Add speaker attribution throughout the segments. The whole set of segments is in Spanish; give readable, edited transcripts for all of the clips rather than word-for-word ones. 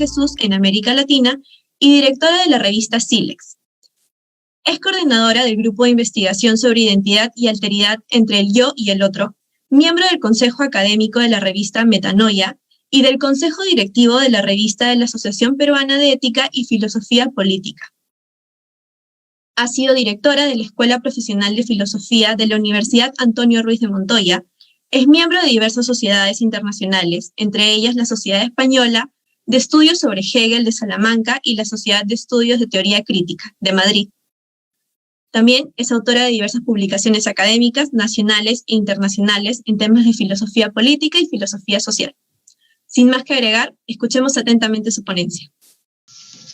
Speaker 1: Jesús en América Latina y directora de la revista Silex. Es coordinadora del Grupo de Investigación sobre Identidad y Alteridad entre el Yo y el Otro, miembro del Consejo Académico de la revista Metanoia y del Consejo Directivo de la revista de la Asociación Peruana de Ética y Filosofía Política. Ha sido directora de la Escuela Profesional de Filosofía de la Universidad Antonio Ruiz de Montoya. Es miembro de diversas sociedades internacionales, entre ellas la Sociedad Española de Estudios sobre Hegel de Salamanca y la Sociedad de Estudios de Teoría Crítica de Madrid. También es autora de diversas publicaciones académicas nacionales e internacionales en temas de filosofía política y filosofía social. Sin más que agregar, escuchemos atentamente su ponencia.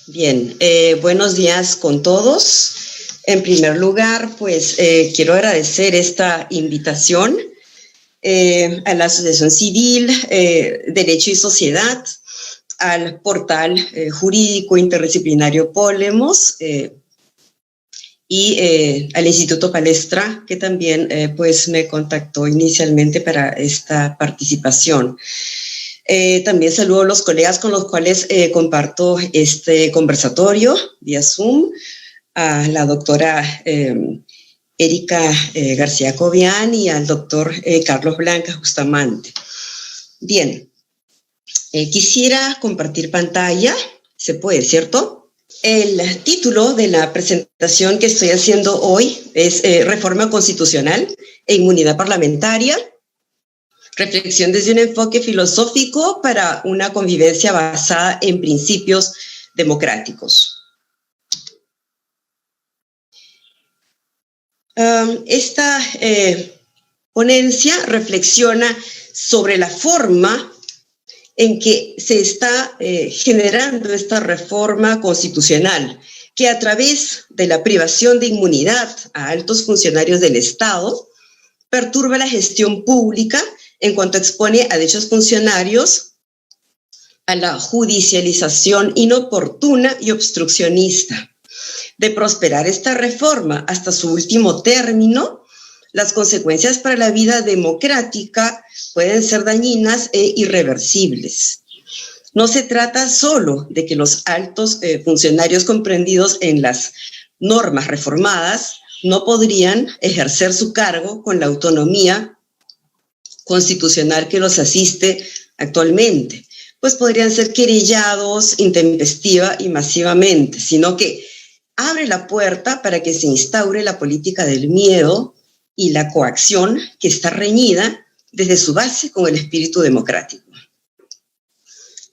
Speaker 2: Bien, buenos días con todos. En primer lugar, pues quiero agradecer esta invitación a la Asociación Civil, Derecho y Sociedad, al portal jurídico interdisciplinario Polemos y al Instituto Palestra, que también pues me contactó inicialmente para esta participación. También saludo a los colegas con los cuales comparto este conversatorio vía Zoom, a la doctora Erika García Cobian y al doctor Carlos Blanca Bustamante. Bien. Quisiera compartir pantalla, se puede, ¿cierto? El título de la presentación que estoy haciendo hoy es Reforma Constitucional e Inmunidad Parlamentaria, reflexión desde un enfoque filosófico para una convivencia basada en principios democráticos. Esta ponencia reflexiona sobre la forma en que se está generando esta reforma constitucional, que a través de la privación de inmunidad a altos funcionarios del Estado, perturba la gestión pública en cuanto expone a dichos funcionarios a la judicialización inoportuna y obstruccionista. De prosperar esta reforma hasta su último término, las consecuencias para la vida democrática pueden ser dañinas e irreversibles. No se trata solo de que los altos funcionarios comprendidos en las normas reformadas no podrían ejercer su cargo con la autonomía constitucional que los asiste actualmente, pues podrían ser querellados intempestiva y masivamente, sino que abre la puerta para que se instaure la política del miedo y la coacción que está reñida desde su base con el espíritu democrático.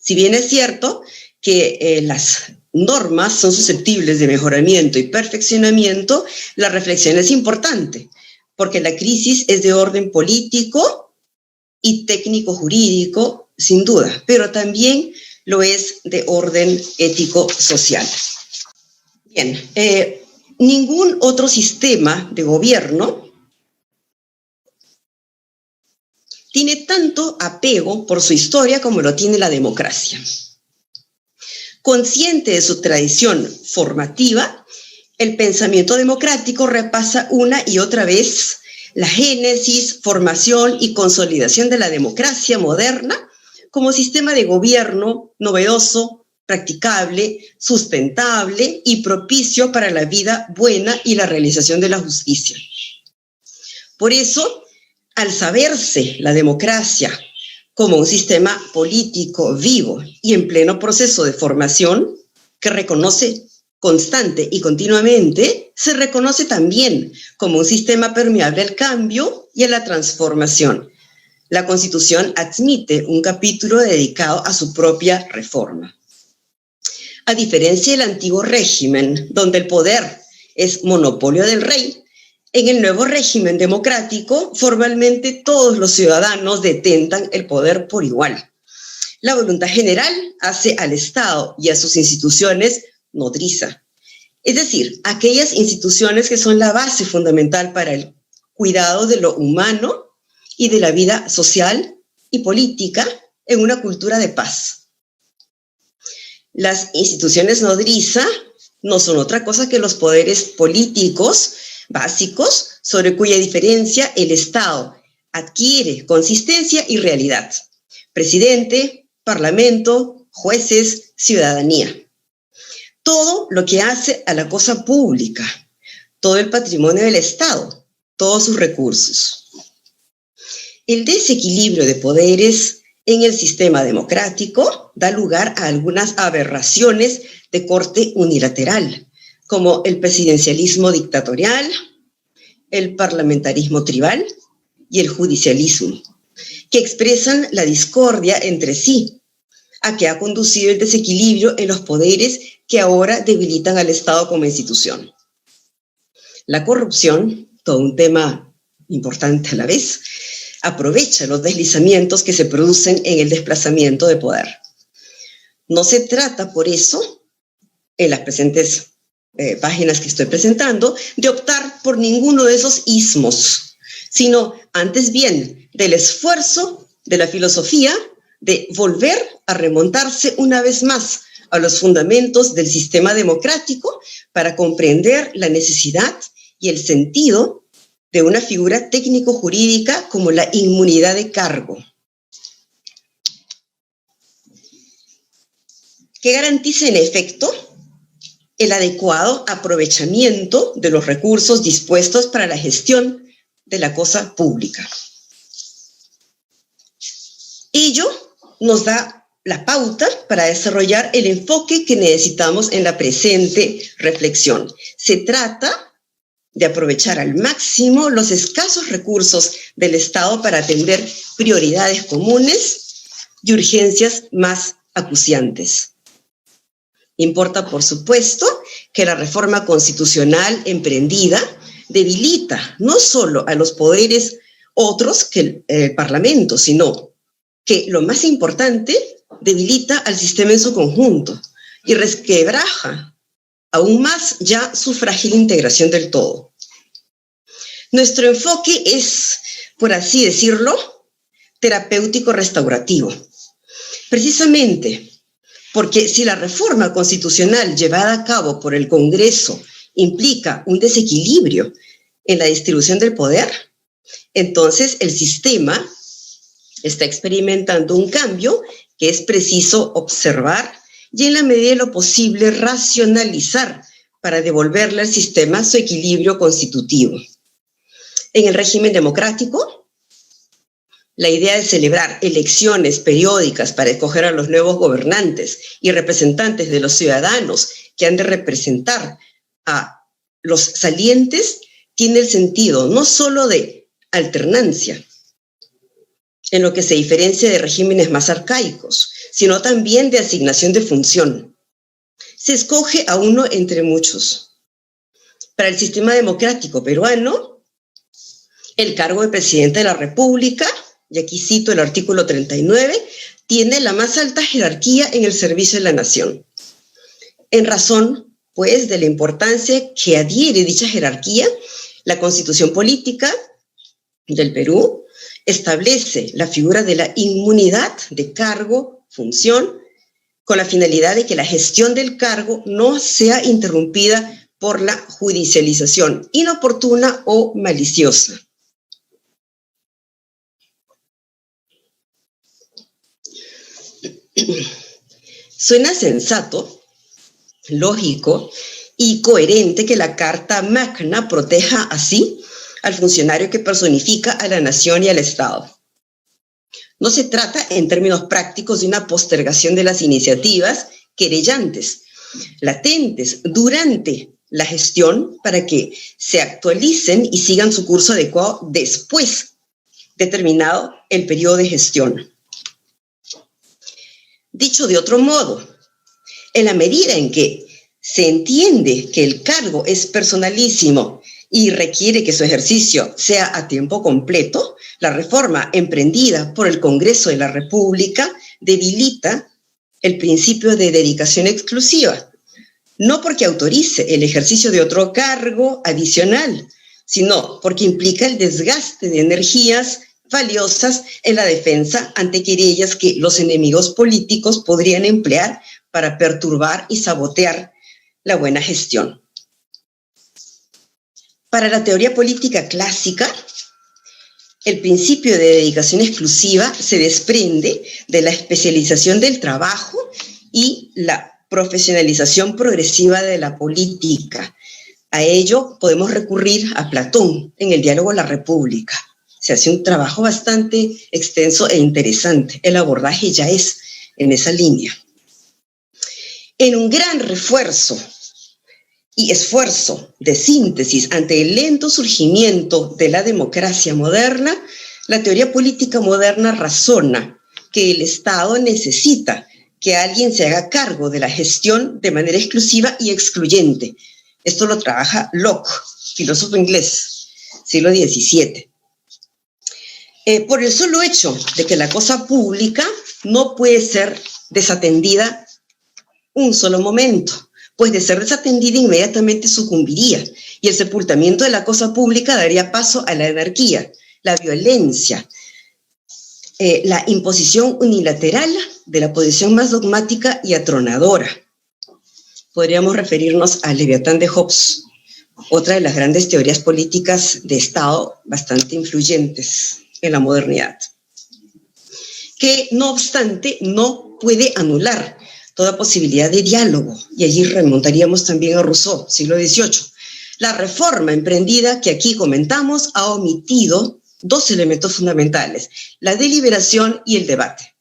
Speaker 2: Si bien es cierto que las normas son susceptibles de mejoramiento y perfeccionamiento, la reflexión es importante, porque la crisis es de orden político y técnico-jurídico, sin duda, pero también lo es de orden ético-social. Bien, ningún otro sistema de gobierno tiene tanto apego por su historia como lo tiene la democracia. Consciente de su tradición formativa, el pensamiento democrático repasa una y otra vez la génesis, formación y consolidación de la democracia moderna como sistema de gobierno novedoso, practicable, sustentable y propicio para la vida buena y la realización de la justicia. Por eso, al saberse la democracia como un sistema político vivo y en pleno proceso de formación que reconoce constante y continuamente, se reconoce también como un sistema permeable al cambio y a la transformación. La Constitución admite un capítulo dedicado a su propia reforma. A diferencia del antiguo régimen, donde el poder es monopolio del rey, en el nuevo régimen democrático, formalmente todos los ciudadanos detentan el poder por igual. La voluntad general hace al Estado y a sus instituciones nodriza, es decir, aquellas instituciones que son la base fundamental para el cuidado de lo humano y de la vida social y política en una cultura de paz. Las instituciones nodriza no son otra cosa que los poderes políticos básicos sobre cuya diferencia el Estado adquiere consistencia y realidad. Presidente, Parlamento, jueces, ciudadanía. Todo lo que hace a la cosa pública, todo el patrimonio del Estado, todos sus recursos. El desequilibrio de poderes en el sistema democrático da lugar a algunas aberraciones de corte unilateral, como el presidencialismo dictatorial, el parlamentarismo tribal y el judicialismo, que expresan la discordia entre sí, a que ha conducido el desequilibrio en los poderes que ahora debilitan al Estado como institución. La corrupción, todo un tema importante a la vez, aprovecha los deslizamientos que se producen en el desplazamiento de poder. No se trata, por eso, en las presentes páginas que estoy presentando, de optar por ninguno de esos ismos, sino antes bien del esfuerzo de la filosofía de volver a remontarse una vez más a los fundamentos del sistema democrático para comprender la necesidad y el sentido de una figura técnico-jurídica como la inmunidad de cargo, que garantice en efecto el adecuado aprovechamiento de los recursos dispuestos para la gestión de la cosa pública. Ello nos da la pauta para desarrollar el enfoque que necesitamos en la presente reflexión. Se trata de aprovechar al máximo los escasos recursos del Estado para atender prioridades comunes y urgencias más acuciantes. Importa, por supuesto, que la reforma constitucional emprendida debilita no solo a los poderes otros que el Parlamento, sino que, lo más importante, debilita al sistema en su conjunto y resquebraja aún más ya su frágil integración del todo. Nuestro enfoque es, por así decirlo, terapéutico restaurativo. Precisamente porque si la reforma constitucional llevada a cabo por el Congreso implica un desequilibrio en la distribución del poder, entonces el sistema está experimentando un cambio que es preciso observar y en la medida de lo posible racionalizar para devolverle al sistema su equilibrio constitutivo. En el régimen democrático, la idea de celebrar elecciones periódicas para escoger a los nuevos gobernantes y representantes de los ciudadanos que han de representar a los salientes tiene el sentido no solo de alternancia, en lo que se diferencia de regímenes más arcaicos, sino también de asignación de función. Se escoge a uno entre muchos. Para el sistema democrático peruano, el cargo de presidente de la República, y aquí cito el artículo 39, tiene la más alta jerarquía en el servicio de la nación. En razón, pues, de la importancia que adhiere dicha jerarquía, la Constitución Política del Perú establece la figura de la inmunidad de cargo, función, con la finalidad de que la gestión del cargo no sea interrumpida por la judicialización inoportuna o maliciosa. Suena sensato, lógico y coherente que la Carta Magna proteja así al funcionario que personifica a la nación y al Estado. No se trata, en términos prácticos, de una postergación de las iniciativas querellantes, latentes durante la gestión para que se actualicen y sigan su curso adecuado después de terminado el periodo de gestión. Dicho de otro modo, en la medida en que se entiende que el cargo es personalísimo y requiere que su ejercicio sea a tiempo completo, la reforma emprendida por el Congreso de la República debilita el principio de dedicación exclusiva, no porque autorice el ejercicio de otro cargo adicional, sino porque implica el desgaste de energías valiosas en la defensa ante querellas que los enemigos políticos podrían emplear para perturbar y sabotear la buena gestión. Para la teoría política clásica, el principio de dedicación exclusiva se desprende de la especialización del trabajo y la profesionalización progresiva de la política. A ello podemos recurrir a Platón en el diálogo La República. Se hace un trabajo bastante extenso e interesante. El abordaje ya es en esa línea. En un gran refuerzo y esfuerzo de síntesis ante el lento surgimiento de la democracia moderna, la teoría política moderna razona que el Estado necesita que alguien se haga cargo de la gestión de manera exclusiva y excluyente. Esto lo trabaja Locke, filósofo inglés, siglo XVII. Por el solo hecho de que la cosa pública no puede ser desatendida un solo momento, pues de ser desatendida inmediatamente sucumbiría, y el sepultamiento de la cosa pública daría paso a la anarquía, la violencia, la imposición unilateral de la posición más dogmática y atronadora. Podríamos referirnos al Leviatán de Hobbes, otra de las grandes teorías políticas de Estado bastante influyentes en la modernidad, que no obstante no puede anular toda posibilidad de diálogo, y allí remontaríamos también a Rousseau, siglo XVIII. La reforma emprendida que aquí comentamos ha omitido dos elementos fundamentales: la deliberación y el debate.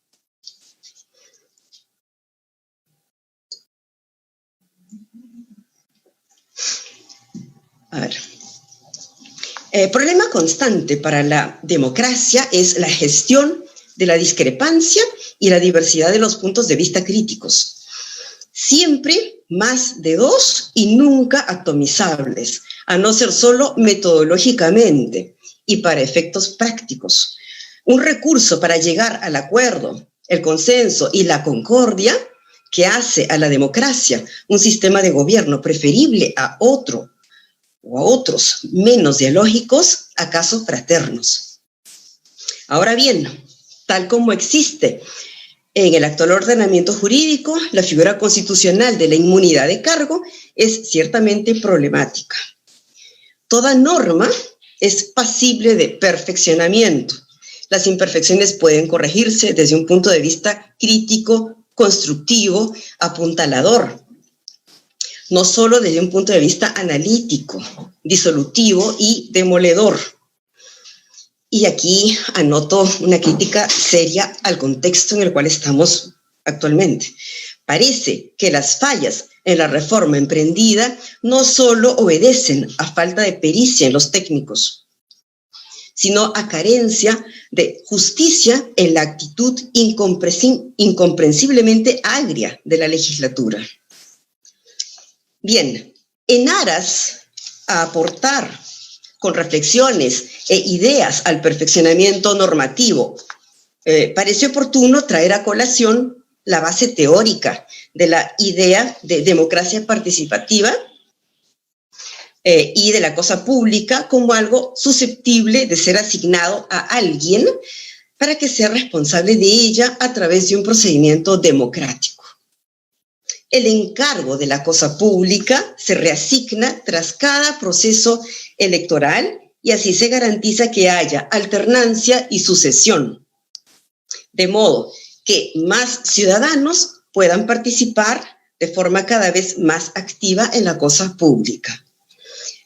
Speaker 2: A ver. El problema constante para la democracia es la gestión de la discrepancia y la diversidad de los puntos de vista críticos. Siempre más de dos y nunca atomizables, a no ser solo metodológicamente y para efectos prácticos. Un recurso para llegar al acuerdo, el consenso y la concordia que hace a la democracia un sistema de gobierno preferible a otro o a otros menos dialógicos, acaso fraternos. Ahora bien, tal como existe en el actual ordenamiento jurídico, la figura constitucional de la inmunidad de cargo es ciertamente problemática. Toda norma es pasible de perfeccionamiento. Las imperfecciones pueden corregirse desde un punto de vista crítico, constructivo, apuntalador, no solo desde un punto de vista analítico, disolutivo y demoledor. Y aquí anoto una crítica seria al contexto en el cual estamos actualmente. Parece que las fallas en la reforma emprendida no solo obedecen a falta de pericia en los técnicos, sino a carencia de justicia en la actitud incomprensiblemente agria de la legislatura. Bien, en aras a aportar con reflexiones e ideas al perfeccionamiento normativo, parece oportuno traer a colación la base teórica de la idea de democracia participativa y de la cosa pública como algo susceptible de ser asignado a alguien para que sea responsable de ella a través de un procedimiento democrático. El encargo de la cosa pública se reasigna tras cada proceso electoral y así se garantiza que haya alternancia y sucesión, de modo que más ciudadanos puedan participar de forma cada vez más activa en la cosa pública.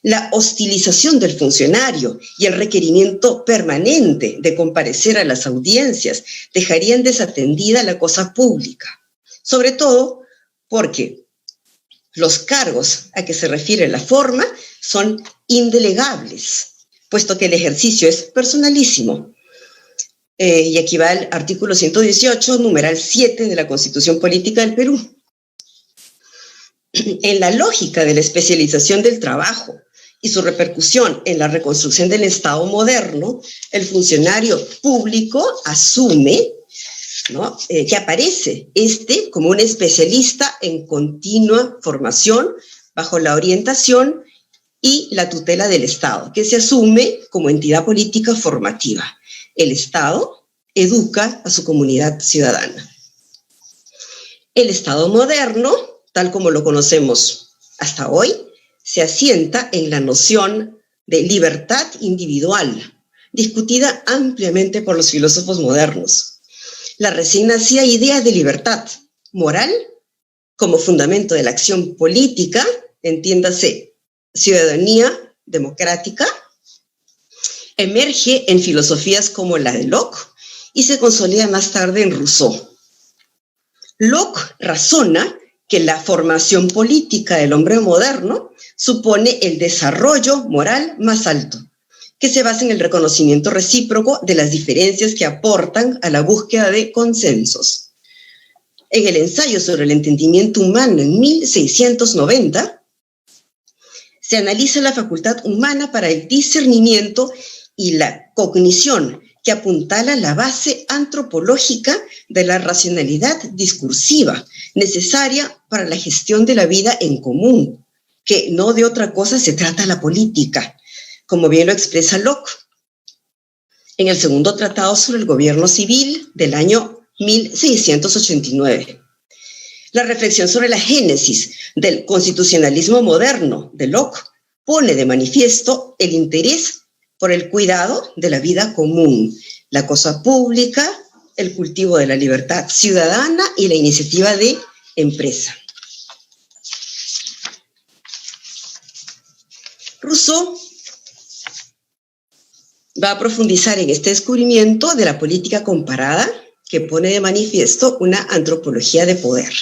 Speaker 2: La hostilización del funcionario y el requerimiento permanente de comparecer a las audiencias dejarían desatendida la cosa pública, sobre todo porque los cargos a que se refiere la forma son indelegables, puesto que el ejercicio es personalísimo. Y aquí va el artículo 118, numeral 7 de la Constitución Política del Perú. En la lógica de la especialización del trabajo y su repercusión en la reconstrucción del Estado moderno, el funcionario público asume, ¿no?, que aparece como un especialista en continua formación bajo la orientación y la tutela del Estado, que se asume como entidad política formativa. El Estado educa a su comunidad ciudadana. El Estado moderno, tal como lo conocemos hasta hoy, se asienta en la noción de libertad individual, discutida ampliamente por los filósofos modernos. La recién nacida idea de libertad moral como fundamento de la acción política, entiéndase, ciudadanía democrática, emerge en filosofías como la de Locke y se consolida más tarde en Rousseau. Locke razona que la formación política del hombre moderno supone el desarrollo moral más alto, que se basa en el reconocimiento recíproco de las diferencias que aportan a la búsqueda de consensos. En el ensayo sobre el entendimiento humano en 1690, se analiza la facultad humana para el discernimiento y la cognición, que apuntala la base antropológica de la racionalidad discursiva necesaria para la gestión de la vida en común, que no de otra cosa se trata la política, como bien lo expresa Locke en el segundo tratado sobre el gobierno civil del año 1689. La reflexión sobre la génesis del constitucionalismo moderno de Locke pone de manifiesto el interés por el cuidado de la vida común, la cosa pública, el cultivo de la libertad ciudadana y la iniciativa de empresa. Rousseau va a profundizar en este descubrimiento de la política comparada que pone de manifiesto una antropología de poder.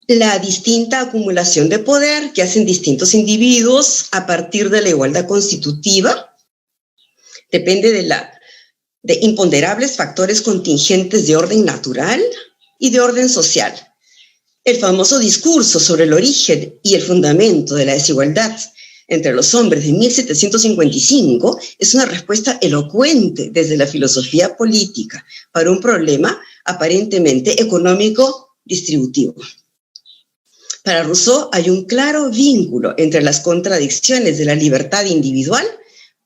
Speaker 2: La distinta acumulación de poder que hacen distintos individuos a partir de la igualdad constitutiva depende de imponderables factores contingentes de orden natural y de orden social. El famoso discurso sobre el origen y el fundamento de la desigualdad entre los hombres de 1755 es una respuesta elocuente desde la filosofía política para un problema aparentemente económico distributivo. Para Rousseau hay un claro vínculo entre las contradicciones de la libertad individual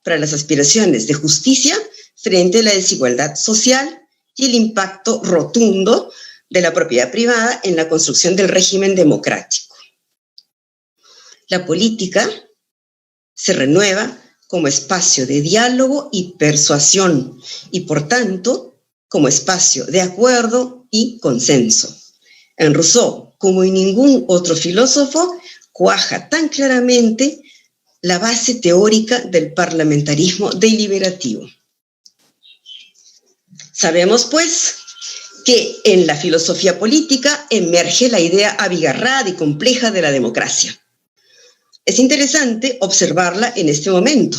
Speaker 2: para las aspiraciones de justicia frente a la desigualdad social y el impacto rotundo de la propiedad privada en la construcción del régimen democrático. La política se renueva como espacio de diálogo y persuasión y, por tanto, como espacio de acuerdo y consenso. En Rousseau, como en ningún otro filósofo, cuaja tan claramente la base teórica del parlamentarismo deliberativo. Sabemos, pues, que en la filosofía política emerge la idea abigarrada y compleja de la democracia. Es interesante observarla en este momento,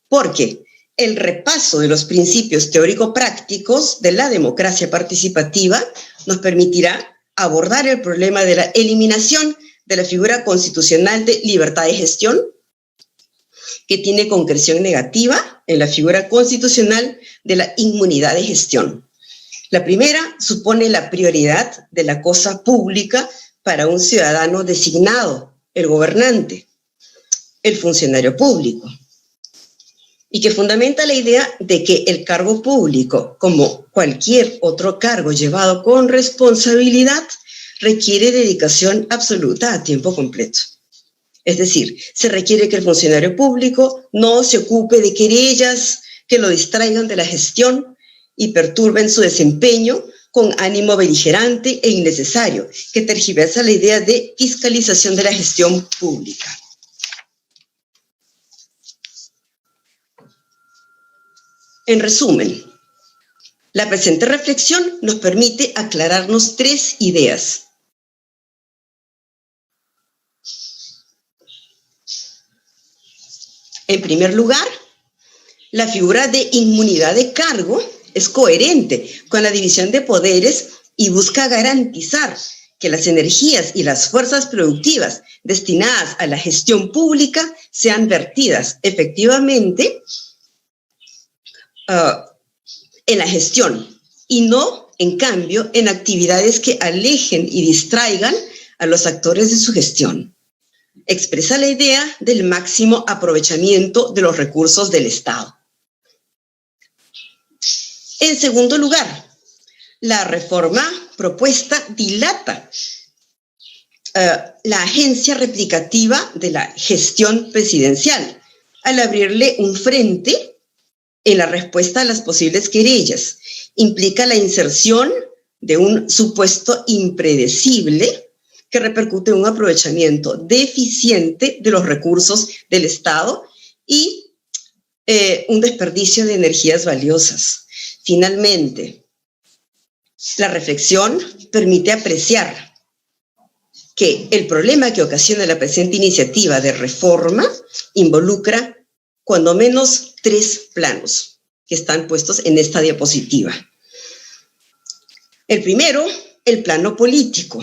Speaker 2: porque el repaso de los principios teórico-prácticos de la democracia participativa nos permitirá abordar el problema de la eliminación de la figura constitucional de libertad de gestión, que tiene concreción negativa en la figura constitucional de la inmunidad de gestión. La primera supone la prioridad de la cosa pública para un ciudadano designado, el gobernante, el funcionario público, y que fundamenta la idea de que el cargo público, como cualquier otro cargo llevado con responsabilidad, requiere dedicación absoluta a tiempo completo. Es decir, se requiere que el funcionario público no se ocupe de querellas que lo distraigan de la gestión y perturben su desempeño con ánimo beligerante e innecesario, que tergiversa la idea de fiscalización de la gestión pública. En resumen, la presente reflexión nos permite aclararnos tres ideas. En primer lugar, la figura de inmunidad de cargo es coherente con la división de poderes y busca garantizar que las energías y las fuerzas productivas destinadas a la gestión pública sean vertidas efectivamente en la gestión y no, en cambio, en actividades que alejen y distraigan a los actores de su gestión. Expresa la idea del máximo aprovechamiento de los recursos del Estado. En segundo lugar, la reforma propuesta dilata la agencia replicativa de la gestión presidencial, al abrirle un frente en la respuesta a las posibles querellas. Implica la inserción de un supuesto impredecible que repercute en un aprovechamiento deficiente de los recursos del Estado y un desperdicio de energías valiosas. Finalmente, la reflexión permite apreciar que el problema que ocasiona la presente iniciativa de reforma involucra cuando menos 3 planos que están puestos en esta diapositiva. El primero, el plano político.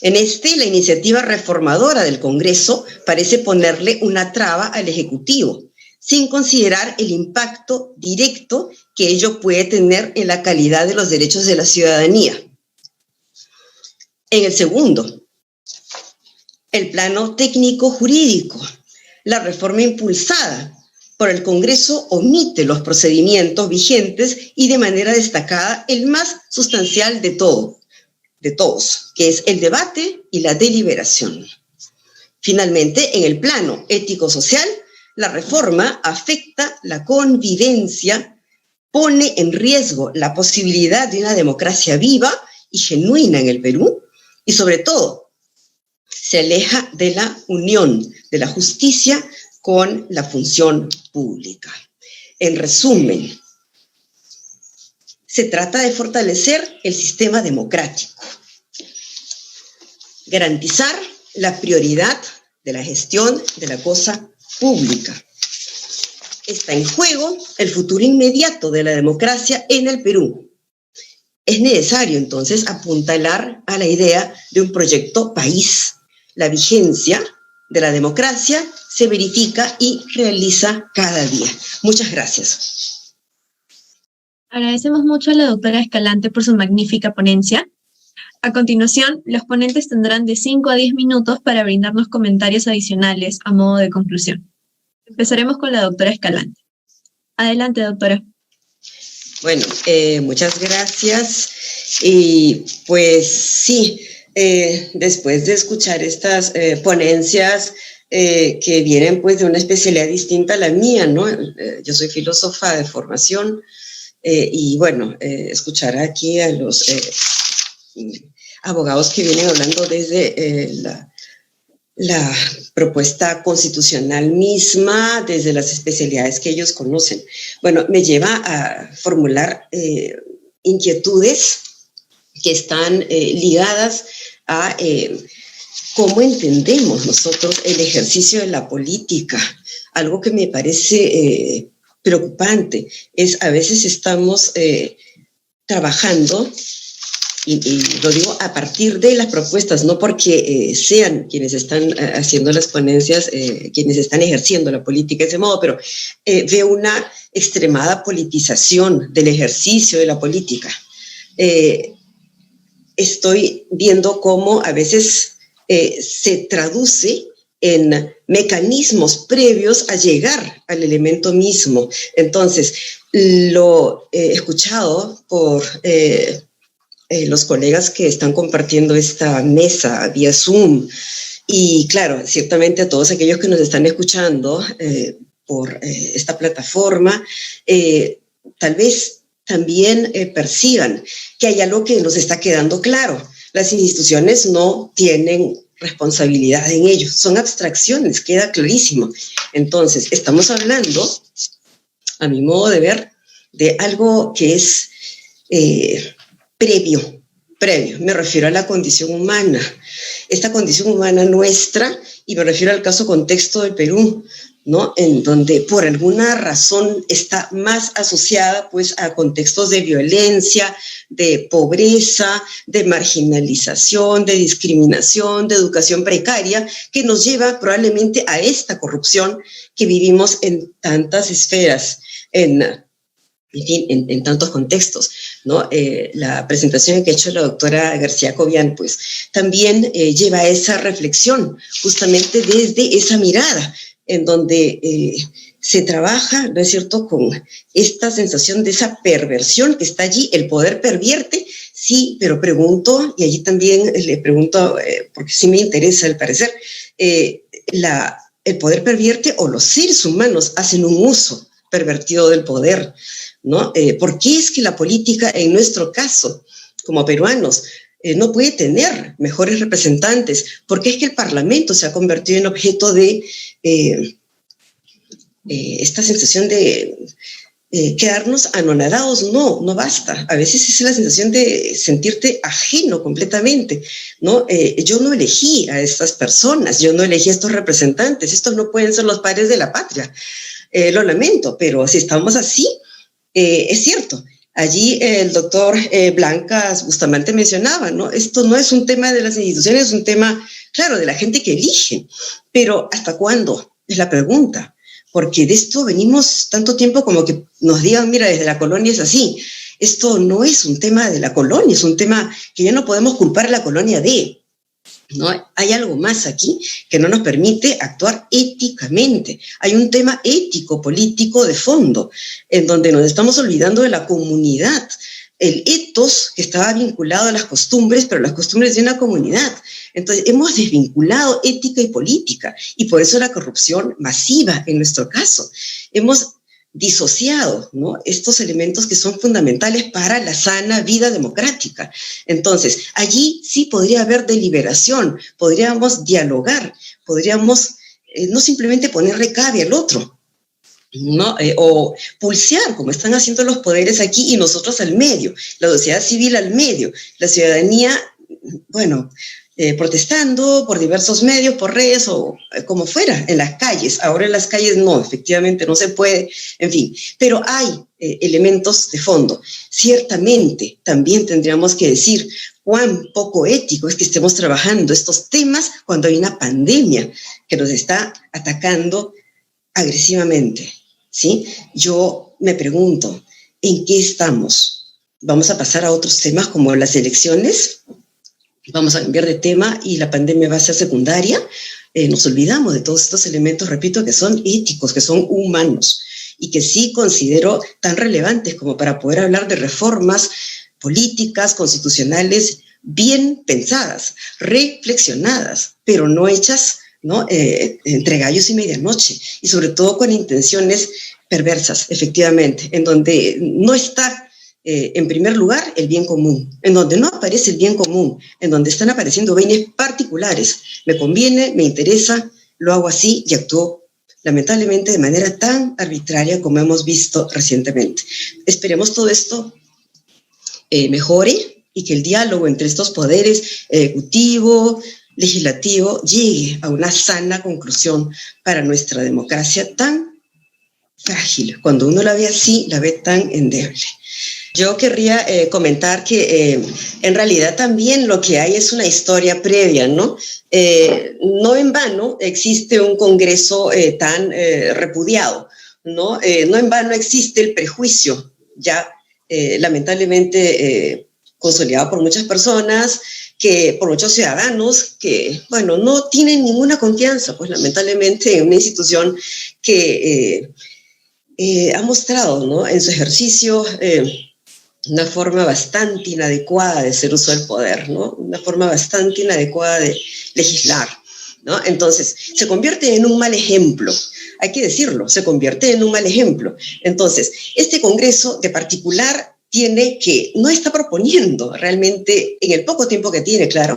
Speaker 2: En la iniciativa reformadora del Congreso parece ponerle una traba al Ejecutivo, sin considerar el impacto directo que ello puede tener en la calidad de los derechos de la ciudadanía. En el segundo, el plano técnico-jurídico. La reforma impulsada por el Congreso omite los procedimientos vigentes y de manera destacada el más sustancial de todos, que es el debate y la deliberación. Finalmente, en el plano ético-social, la reforma afecta la convivencia, pone en riesgo la posibilidad de una democracia viva y genuina en el Perú y, sobre todo, se aleja de la unión de la justicia con la función pública. En resumen, se trata de fortalecer el sistema democrático, garantizar la prioridad de la gestión de la cosa pública. Está en juego el futuro inmediato de la democracia en el Perú. Es necesario, entonces, apuntalar a la idea de un proyecto país. La vigencia de la democracia se verifica y realiza cada día. Muchas gracias.
Speaker 1: Agradecemos mucho a la doctora Escalante por su magnífica ponencia. A continuación, los ponentes tendrán de 5 a 10 minutos para brindarnos comentarios adicionales a modo de conclusión. Empezaremos con la doctora Escalante. Adelante, doctora.
Speaker 2: Bueno, muchas gracias. Y pues sí, después de escuchar estas ponencias que vienen pues de una especialidad distinta a la mía, ¿no? Yo soy filósofa de formación y bueno, escuchar aquí a los abogados que vienen hablando desde la propuesta constitucional misma, desde las especialidades que ellos conocen. Bueno, me lleva a formular inquietudes que están ligadas a cómo entendemos nosotros el ejercicio de la política. Algo que me parece preocupante es a veces estamos trabajando, y lo digo a partir de las propuestas, no porque sean quienes están haciendo las ponencias, quienes están ejerciendo la política de ese modo, pero veo una extremada politización del ejercicio de la política. Estoy viendo cómo a veces se traduce en mecanismos previos a llegar al elemento mismo. Entonces, lo he escuchado por los colegas que están compartiendo esta mesa vía Zoom y claro, ciertamente a todos aquellos que nos están escuchando por esta plataforma, tal vez también perciban que hay algo que nos está quedando claro. Las instituciones no tienen responsabilidad en ello, son abstracciones, queda clarísimo. Entonces, estamos hablando, a mi modo de ver, de algo que es previo, me refiero a la condición humana, esta condición humana nuestra, y me refiero al caso contexto del Perú, ¿no? En donde por alguna razón está más asociada pues a contextos de violencia, de pobreza, de marginalización, de discriminación, de educación precaria, que nos lleva probablemente a esta corrupción que vivimos en tantas esferas, en tantos contextos, ¿no? La presentación que ha hecho la doctora García Cobian, pues, también lleva a esa reflexión, justamente desde esa mirada, en donde se trabaja, ¿no es cierto?, con esta sensación de esa perversión que está allí. El poder pervierte, sí, pero pregunto, y allí también le pregunto, porque sí me interesa al parecer, la el poder pervierte o los seres humanos hacen un uso pervertido del poder, ¿no? ¿Por qué es que la política, en nuestro caso, como peruanos, no puede tener mejores representantes? ¿Por qué es que el Parlamento se ha convertido en objeto de esta sensación de quedarnos anonadados? No basta. A veces es la sensación de sentirte ajeno completamente, ¿no? Yo no elegí a estas personas, yo no elegí a estos representantes, estos no pueden ser los padres de la patria. Lo lamento, pero si estamos así, es cierto. Allí el doctor Blancas Bustamante mencionaba, ¿no? Esto no es un tema de las instituciones, es un tema, claro, de la gente que elige. Pero ¿hasta cuándo? Es la pregunta. Porque de esto venimos tanto tiempo como que nos digan, mira, desde la colonia es así. Esto no es un tema de la colonia, es un tema que ya no podemos culpar a la colonia de. ¿No? Hay algo más aquí que no nos permite actuar éticamente. Hay un tema ético, político de fondo, en donde nos estamos olvidando de la comunidad. El ethos que estaba vinculado a las costumbres, pero las costumbres de una comunidad. Entonces, hemos desvinculado ética y política, y por eso la corrupción masiva en nuestro caso. Hemos disociado, ¿no?, estos elementos que son fundamentales para la sana vida democrática. Entonces, allí sí podría haber deliberación, podríamos dialogar, podríamos no simplemente ponerle cabe al otro, ¿no? O pulsear, como están haciendo los poderes aquí, y nosotros al medio, la sociedad civil al medio, la ciudadanía, bueno, protestando por diversos medios, por redes o como fuera, en las calles. Ahora en las calles no, efectivamente no se puede, en fin, pero hay elementos de fondo. Ciertamente también tendríamos que decir cuán poco ético es que estemos trabajando estos temas cuando hay una pandemia que nos está atacando agresivamente, ¿sí? Yo me pregunto, ¿en qué estamos? ¿Vamos a pasar a otros temas como las elecciones? ¿Vamos a cambiar de tema y la pandemia va a ser secundaria? Nos olvidamos de todos estos elementos, repito, que son éticos, que son humanos y que sí considero tan relevantes como para poder hablar de reformas políticas, constitucionales, bien pensadas, reflexionadas, pero no hechas, ¿no?, entre gallos y medianoche, y sobre todo con intenciones perversas, efectivamente, en donde no está en primer lugar el bien común, en donde no aparece el bien común, en donde están apareciendo bienes particulares. Me conviene, me interesa, lo hago así y actúo lamentablemente de manera tan arbitraria como hemos visto recientemente. Esperemos todo esto mejore y que el diálogo entre estos poderes, ejecutivo, legislativo, llegue a una sana conclusión para nuestra democracia tan frágil. Cuando uno la ve así, la ve tan endeble. Yo querría comentar que en realidad también lo que hay es una historia previa, ¿no? No en vano existe un Congreso tan repudiado, ¿no? No en vano existe el prejuicio ya lamentablemente consolidado por muchas personas, por muchos ciudadanos que, bueno, no tienen ninguna confianza, pues lamentablemente en una institución que ha mostrado, ¿no?, en su ejercicio una forma bastante inadecuada de hacer uso del poder, ¿no?, una forma bastante inadecuada de legislar, ¿no? Entonces, se convierte en un mal ejemplo, hay que decirlo, se convierte en un mal ejemplo. Entonces, este Congreso de particular no está proponiendo realmente, en el poco tiempo que tiene, claro,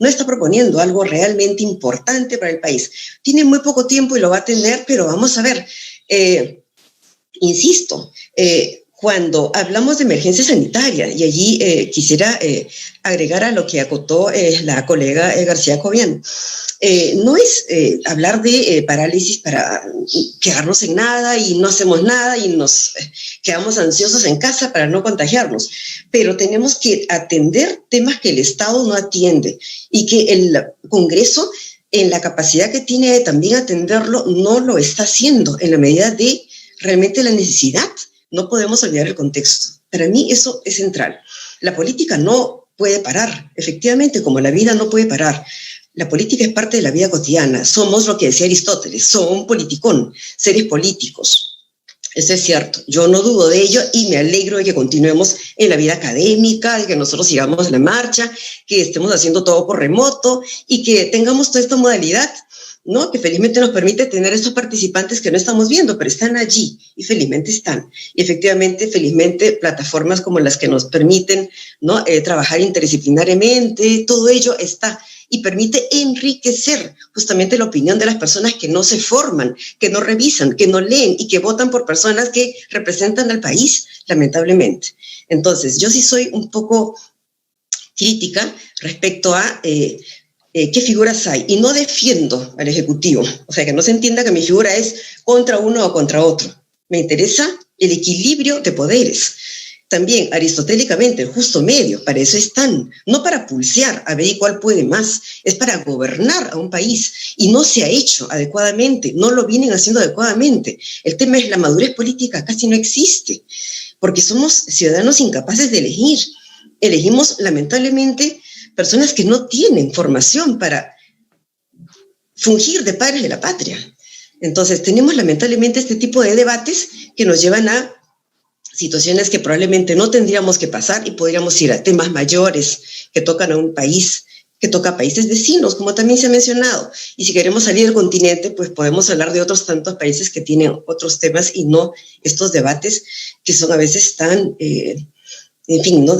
Speaker 2: no está proponiendo algo realmente importante para el país. Tiene muy poco tiempo y lo va a tener, pero vamos a ver, insisto, cuando hablamos de emergencia sanitaria, y allí quisiera agregar a lo que acotó la colega García Cobian, no es hablar de parálisis para quedarnos en nada y no hacemos nada y nos quedamos ansiosos en casa para no contagiarnos, pero tenemos que atender temas que el Estado no atiende y que el Congreso, en la capacidad que tiene de también atenderlo, no lo está haciendo en la medida de realmente la necesidad. No podemos olvidar el contexto. Para mí eso es central. La política no puede parar, efectivamente, como la vida no puede parar. La política es parte de la vida cotidiana. Somos lo que decía Aristóteles, son politicón, seres políticos. Eso es cierto, yo no dudo de ello y me alegro de que continuemos en la vida académica, de que nosotros sigamos en la marcha, que estemos haciendo todo por remoto y que tengamos toda esta modalidad, ¿no? Que felizmente nos permite tener estos participantes que no estamos viendo, pero están allí y felizmente están. Y efectivamente, felizmente, plataformas como las que nos permiten, ¿no? Trabajar interdisciplinariamente, todo ello está y permite enriquecer justamente la opinión de las personas que no se forman, que no revisan, que no leen y que votan por personas que representan al país, lamentablemente. Entonces, yo sí soy un poco crítica respecto a qué figuras hay, y no defiendo al Ejecutivo, o sea, que no se entienda que mi figura es contra uno o contra otro. Me interesa el equilibrio de poderes. También, aristotélicamente, el justo medio, para eso están, no para pulsear a ver cuál puede más, es para gobernar a un país, y no se ha hecho adecuadamente, no lo vienen haciendo adecuadamente. El tema es la madurez política, casi no existe, porque somos ciudadanos incapaces de elegir. Elegimos, lamentablemente, personas que no tienen formación para fungir de padres de la patria. Entonces, tenemos lamentablemente este tipo de debates que nos llevan a situaciones que probablemente no tendríamos que pasar y podríamos ir a temas mayores que tocan a un país, que toca a países vecinos, como también se ha mencionado. Y si queremos salir del continente, pues podemos hablar de otros tantos países que tienen otros temas y no estos debates que son a veces tan, en fin, ¿no?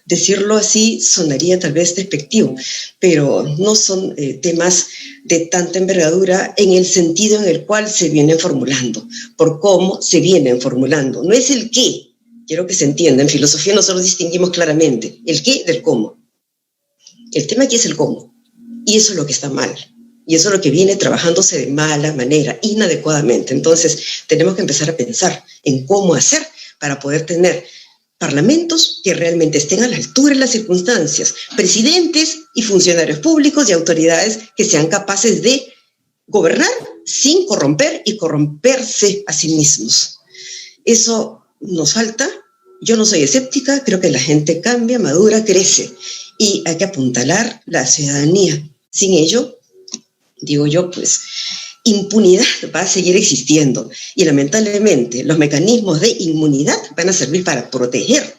Speaker 2: Decirlo así sonaría tal vez despectivo, pero no son temas de tanta envergadura en el sentido en el cual se vienen formulando, por cómo se vienen formulando. No es el qué, quiero que se entienda, en filosofía nosotros distinguimos claramente el qué del cómo. El tema aquí es el cómo, y eso es lo que está mal, y eso es lo que viene trabajándose de mala manera, inadecuadamente. Entonces tenemos que empezar a pensar en cómo hacer para poder tener parlamentos que realmente estén a la altura de las circunstancias, presidentes y funcionarios públicos y autoridades que sean capaces de gobernar sin corromper y corromperse a sí mismos. Eso nos falta. Yo no soy escéptica, creo que la gente cambia, madura, crece y hay que apuntalar la ciudadanía. Sin ello, digo yo, pues impunidad va a seguir existiendo y lamentablemente los mecanismos de inmunidad van a servir para proteger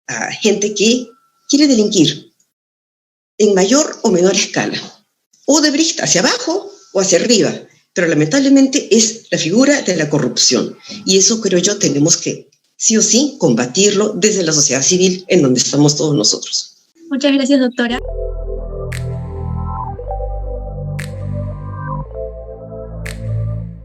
Speaker 2: a gente que quiere delinquir en mayor o menor escala, o de brista hacia abajo o hacia arriba, pero lamentablemente es la figura de la corrupción y eso creo yo tenemos que sí o sí combatirlo desde la sociedad civil en donde estamos todos nosotros.
Speaker 1: Muchas gracias, doctora.